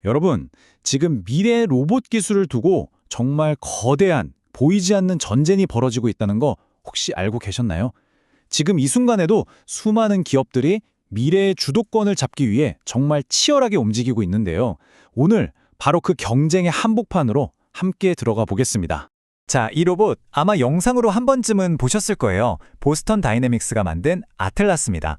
여러분, 지금 미래 로봇 기술을 두고 정말 거대한, 보이지 않는 전쟁이 벌어지고 있다는 거 혹시 알고 계셨나요? 지금 이 순간에도 수많은 기업들이 미래의 주도권을 잡기 위해 정말 치열하게 움직이고 있는데요. 오늘 바로 그 경쟁의 한복판으로 함께 들어가 보겠습니다. 자, 이 로봇 아마 영상으로 한 번쯤은 보셨을 거예요. 보스턴 다이내믹스가 만든 아틀라스입니다.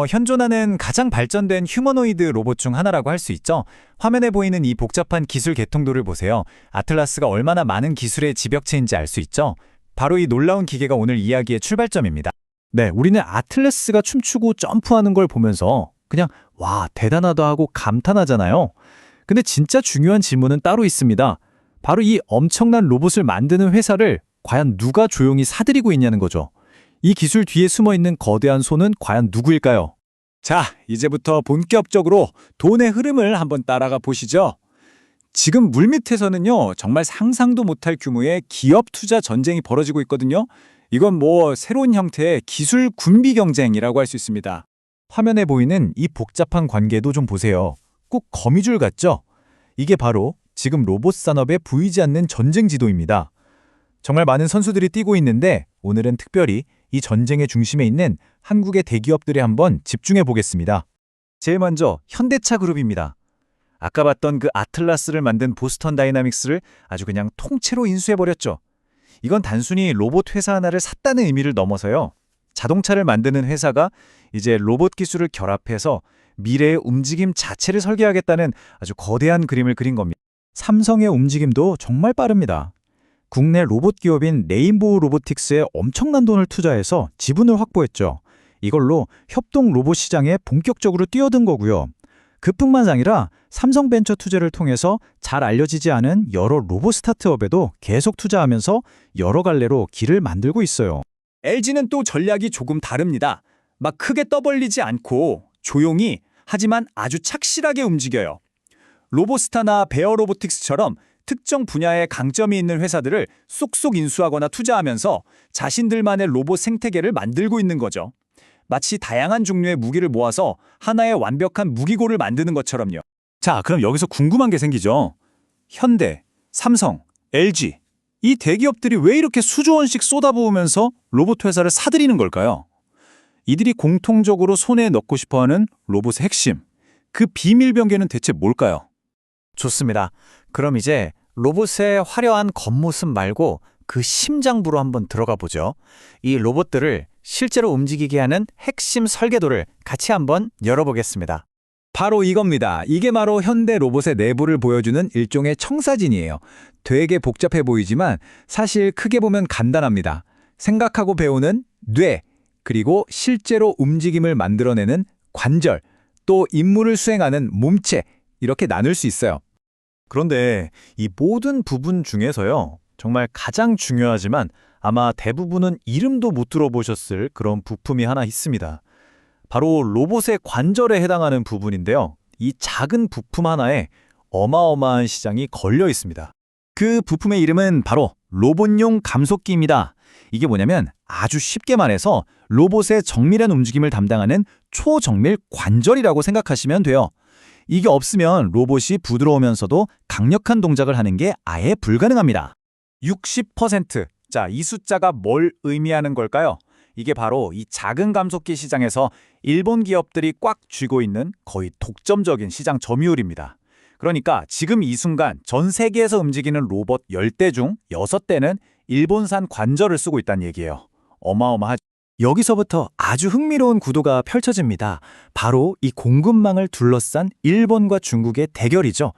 현존하는 가장 발전된 휴머노이드 로봇 중 하나라고 할 수 있죠. 화면에 보이는 이 복잡한 기술 개통도를 보세요. 아틀라스가 얼마나 많은 기술의 집약체인지 알 수 있죠. 바로 이 놀라운 기계가 오늘 이야기의 출발점입니다. 네, 우리는 아틀라스가 춤추고 점프하는 걸 보면서 그냥 와, 대단하다 하고 감탄하잖아요. 근데 진짜 중요한 질문은 따로 있습니다. 바로 이 엄청난 로봇을 만드는 회사를 과연 누가 조용히 사들이고 있냐는 거죠. 이 기술 뒤에 숨어있는 거대한 손은 과연 누구일까요? 자, 이제부터 본격적으로 돈의 흐름을 한번 따라가 보시죠. 지금 물밑에서는요, 정말 상상도 못할 규모의 기업 투자 전쟁이 벌어지고 있거든요. 이건 새로운 형태의 기술 군비 경쟁이라고 할 수 있습니다. 화면에 보이는 이 복잡한 관계도 좀 보세요. 꼭 거미줄 같죠? 이게 바로 지금 로봇 산업에 보이지 않는 전쟁 지도입니다. 정말 많은 선수들이 뛰고 있는데 오늘은 특별히 이 전쟁의 중심에 있는 한국의 대기업들에 한번 집중해 보겠습니다. 제일 먼저 현대차 그룹입니다. 아까 봤던 그 아틀라스를 만든 보스턴 다이나믹스를 아주 그냥 통째로 인수해버렸죠. 이건 단순히 로봇 회사 하나를 샀다는 의미를 넘어서요. 자동차를 만드는 회사가 이제 로봇 기술을 결합해서 미래의 움직임 자체를 설계하겠다는 아주 거대한 그림을 그린 겁니다. 삼성의 움직임도 정말 빠릅니다. 국내 로봇 기업인 레인보우 로보틱스에 엄청난 돈을 투자해서 지분을 확보했죠. 이걸로 협동 로봇 시장에 본격적으로 뛰어든 거고요. 그뿐만 아니라 삼성벤처 투자를 통해서 잘 알려지지 않은 여러 로봇 스타트업에도 계속 투자하면서 여러 갈래로 길을 만들고 있어요. LG는 또 전략이 조금 다릅니다. 막 크게 떠벌리지 않고 조용히 하지만 아주 착실하게 움직여요. 로보스타나 베어로보틱스처럼 특정 분야에 강점이 있는 회사들을 쏙쏙 인수하거나 투자하면서 자신들만의 로봇 생태계를 만들고 있는 거죠. 마치 다양한 종류의 무기를 모아서 하나의 완벽한 무기고를 만드는 것처럼요. 자, 그럼 여기서 궁금한 게 생기죠. 현대, 삼성, LG 이 대기업들이 왜 이렇게 수조 원씩 쏟아부으면서 로봇 회사를 사들이는 걸까요? 이들이 공통적으로 손에 넣고 싶어하는 로봇의 핵심, 그 비밀 병기는 대체 뭘까요? 좋습니다. 그럼 이제 로봇의 화려한 겉모습 말고 그 심장부로 한번 들어가 보죠. 이 로봇들을 실제로 움직이게 하는 핵심 설계도를 같이 한번 열어보겠습니다. 바로 이겁니다. 이게 바로 현대 로봇의 내부를 보여주는 일종의 청사진이에요. 되게 복잡해 보이지만 사실 크게 보면 간단합니다. 생각하고 배우는 뇌, 그리고 실제로 움직임을 만들어내는 관절, 또 임무를 수행하는 몸체, 이렇게 나눌 수 있어요. 그런데 이 모든 부분 중에서요, 정말 가장 중요하지만 아마 대부분은 이름도 못 들어보셨을 그런 부품이 하나 있습니다. 바로 로봇의 관절에 해당하는 부분인데요. 이 작은 부품 하나에 어마어마한 시장이 걸려 있습니다. 그 부품의 이름은 바로 로봇용 감속기입니다. 이게 뭐냐면 아주 쉽게 말해서 로봇의 정밀한 움직임을 담당하는 초정밀 관절이라고 생각하시면 돼요. 이게 없으면 로봇이 부드러우면서도 강력한 동작을 하는 게 아예 불가능합니다. 60%. 자, 이 숫자가 뭘 의미하는 걸까요? 이게 바로 이 작은 감속기 시장에서 일본 기업들이 꽉 쥐고 있는 거의 독점적인 시장 점유율입니다. 그러니까 지금 이 순간 전 세계에서 움직이는 로봇 10대 중 6대는 일본산 관절을 쓰고 있다는 얘기예요. 어마어마하죠. 여기서부터 아주 흥미로운 구도가 펼쳐집니다. 바로 이 공급망을 둘러싼 일본과 중국의 대결이죠.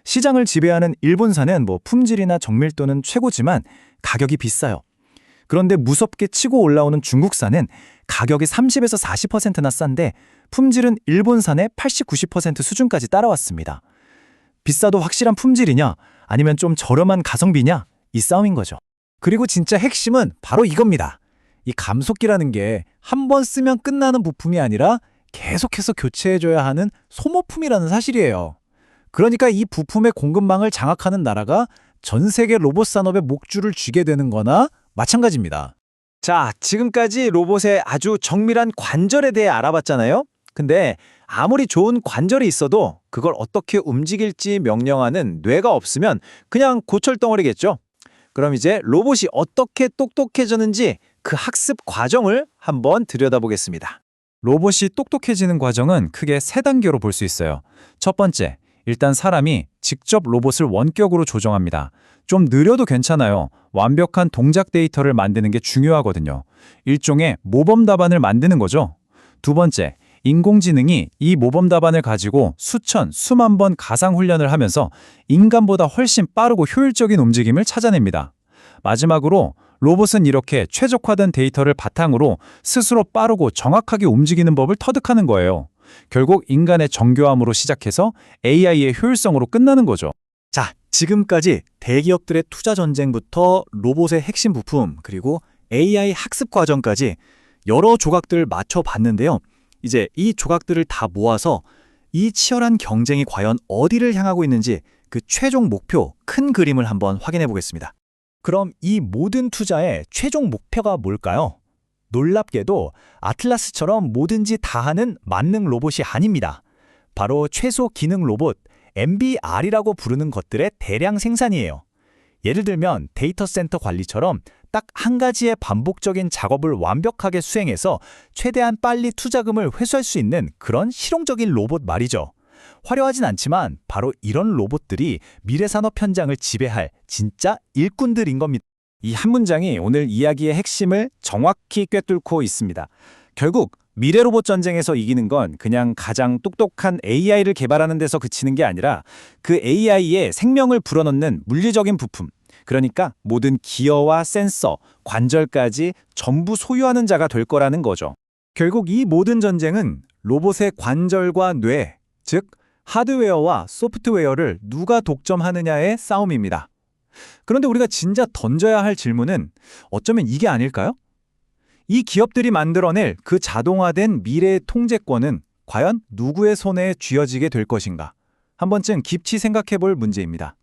시장을 지배하는 일본산은 품질이나 정밀도는 최고지만 가격이 비싸요. 그런데 무섭게 치고 올라오는 중국산은 가격이 30에서 40%나 싼데 품질은 일본산의 80, 90% 수준까지 따라왔습니다. 비싸도 확실한 품질이냐 아니면 좀 저렴한 가성비냐 이 싸움인 거죠. 그리고 진짜 핵심은 바로 이겁니다. 이 감속기라는 게 한 번 쓰면 끝나는 부품이 아니라 계속해서 교체해줘야 하는 소모품이라는 사실이에요. 그러니까 이 부품의 공급망을 장악하는 나라가 전 세계 로봇 산업의 목줄을 쥐게 되는 거나 마찬가지입니다. 자, 지금까지 로봇의 아주 정밀한 관절에 대해 알아봤잖아요. 근데 아무리 좋은 관절이 있어도 그걸 어떻게 움직일지 명령하는 뇌가 없으면 그냥 고철덩어리겠죠. 그럼 이제 로봇이 어떻게 똑똑해졌는지 그 학습 과정을 한번 들여다보겠습니다. 로봇이 똑똑해지는 과정은 크게 세 단계로 볼 수 있어요. 첫 번째, 일단 사람이 직접 로봇을 원격으로 조정합니다. 좀 느려도 괜찮아요. 완벽한 동작 데이터를 만드는 게 중요하거든요. 일종의 모범 답안을 만드는 거죠. 두 번째, 인공지능이 이 모범 답안을 가지고 수천, 수만 번 가상 훈련을 하면서 인간보다 훨씬 빠르고 효율적인 움직임을 찾아냅니다. 마지막으로 로봇은 이렇게 최적화된 데이터를 바탕으로 스스로 빠르고 정확하게 움직이는 법을 터득하는 거예요. 결국 인간의 정교함으로 시작해서 AI의 효율성으로 끝나는 거죠. 자, 지금까지 대기업들의 투자 전쟁부터 로봇의 핵심 부품, 그리고 AI 학습 과정까지 여러 조각들을 맞춰봤는데요. 이제 이 조각들을 다 모아서 이 치열한 경쟁이 과연 어디를 향하고 있는지 그 최종 목표, 큰 그림을 한번 확인해 보겠습니다. 그럼 이 모든 투자의 최종 목표가 뭘까요? 놀랍게도 아틀라스처럼 뭐든지 다 하는 만능 로봇이 아닙니다. 바로 최소 기능 로봇, MBR이라고 부르는 것들의 대량 생산이에요. 예를 들면 데이터 센터 관리처럼 딱 한 가지의 반복적인 작업을 완벽하게 수행해서 최대한 빨리 투자금을 회수할 수 있는 그런 실용적인 로봇 말이죠. 화려하진 않지만 바로 이런 로봇들이 미래 산업 현장을 지배할 진짜 일꾼들인 겁니다. 이 한 문장이 오늘 이야기의 핵심을 정확히 꿰뚫고 있습니다. 결국 미래 로봇 전쟁에서 이기는 건 그냥 가장 똑똑한 AI를 개발하는 데서 그치는 게 아니라 그 AI에 생명을 불어넣는 물리적인 부품, 그러니까 모든 기어와 센서, 관절까지 전부 소유하는 자가 될 거라는 거죠. 결국 이 모든 전쟁은 로봇의 관절과 뇌, 즉 하드웨어와 소프트웨어를 누가 독점하느냐의 싸움입니다. 그런데 우리가 진짜 던져야 할 질문은 어쩌면 이게 아닐까요? 이 기업들이 만들어낼 그 자동화된 미래의 통제권은 과연 누구의 손에 쥐어지게 될 것인가? 한 번쯤 깊이 생각해 볼 문제입니다.